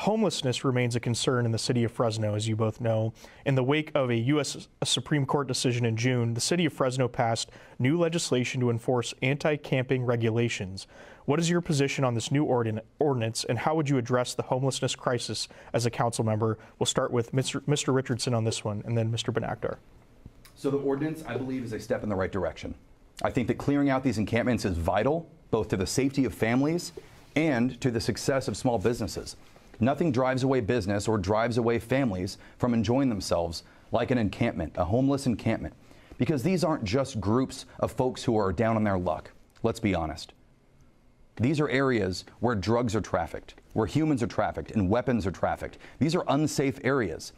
Homelessness remains a concern in the city of Fresno, as you both know. In the wake of a U.S. Supreme Court decision in June, the city of Fresno passed new legislation to enforce anti-camping regulations. What is your position on this new ordinance, and how would you address the homelessness crisis as a council member? We'll start with Mr. Richardson on this one, and then Mr. Bonakdar. So the ordinance, I believe, is a step in the right direction. I think that clearing out these encampments is vital, both to the safety of families and to the success of small businesses. Nothing drives away business or drives away families from enjoying themselves like an encampment, a homeless encampment, because these aren't just groups of folks who are down on their luck. Let's be honest. These are areas where drugs are trafficked, where humans are trafficked, and weapons are trafficked. These are unsafe areas.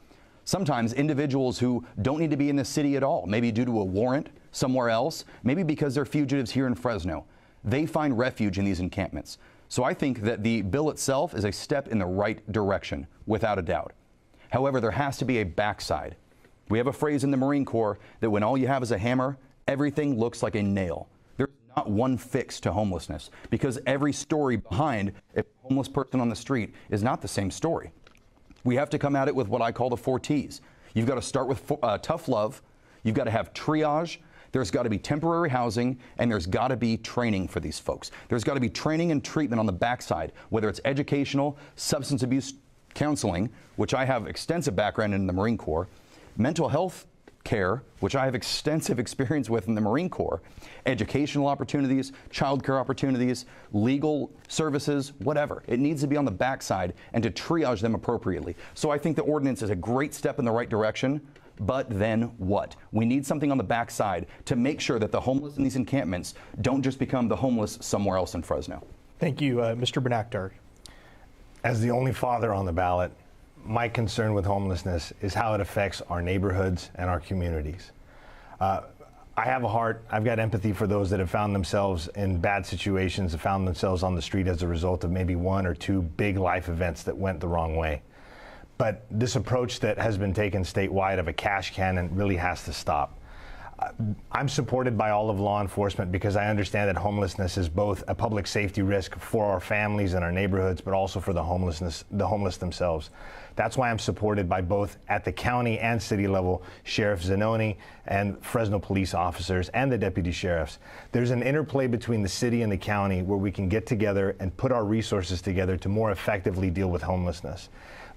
Sometimes individuals who don't need to be in the city at all, maybe due to a warrant somewhere else, maybe because they're fugitives here in Fresno, they find refuge in these encampments. So I think that the bill itself is a step in the right direction, without a doubt. However, there has to be a backside. We have a phrase in the Marine Corps that when all you have is a hammer, everything looks like a nail. There's not one fix to homelessness, because every story behind a homeless person on the street is not the same story. We have to come at it with what I call the 4 T's. You've got to start with tough love, you've got to have triage, there's got to be temporary housing, and there's got to be training for these folks. There's got to be training and treatment on the backside, whether it's educational, substance abuse counseling, which I have extensive background in the Marine Corps, mental health care, which I have extensive experience with in the Marine Corps, educational opportunities, childcare opportunities, legal services, whatever. It needs to be on the backside and to triage them appropriately. So I think the ordinance is a great step in the right direction. But then what? We need something on the backside to make sure that the homeless in these encampments don't just become the homeless somewhere else in Fresno. Thank you, Mr. Bonakdar. As the only father on the ballot, my concern with homelessness is how it affects our neighborhoods and our communities. I have a heart. I've got empathy for those that have found themselves in bad situations, have found themselves on the street as a result of maybe 1 or 2 big life events that went the wrong way. But this approach that has been taken statewide of a cash cannon really has to stop. I'm supported by all of law enforcement because I understand that homelessness is both a public safety risk for our families and our neighborhoods, but also for the homeless themselves. That's why I'm supported by both at the county and city level, Sheriff Zanoni and Fresno police officers and the deputy sheriffs. There's an interplay between the city and the county where we can get together and put our resources together to more effectively deal with homelessness.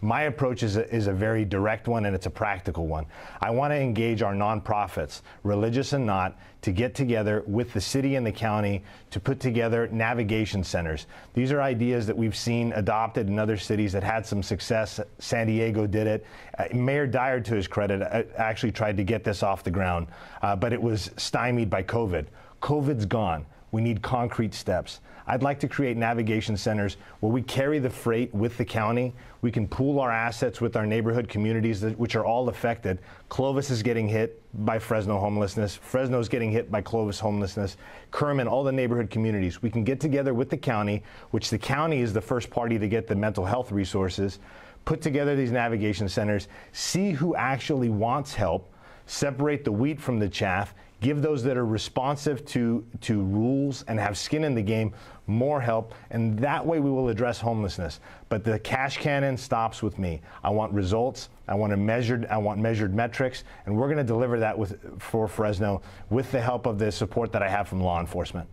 My approach is a very direct one, and it's a practical one. I want to engage our nonprofits, religious and not, to get together with the city and the county to put together navigation centers. These are ideas that we've seen adopted in other cities that had some success. San Diego did it. Mayor Dyer, to his credit, actually tried to get this off the ground, but it was stymied by COVID. COVID's gone. We need concrete steps. I'd like to create navigation centers where we carry the freight with the county. We can pool our assets with our neighborhood communities, which are all affected. Clovis is getting hit by Fresno homelessness. Fresno's getting hit by Clovis homelessness. Kerman, all the neighborhood communities. We can get together with the county, which the county is the first party to get the mental health resources, put together these navigation centers, see who actually wants help, separate the wheat from the chaff, give those that are responsive to rules and have skin in the game more help, and that way we will address homelessness. But the cash cannon stops with me. I want results. I want measured metrics, and we're going to deliver that for Fresno with the help of the support that I have from law enforcement.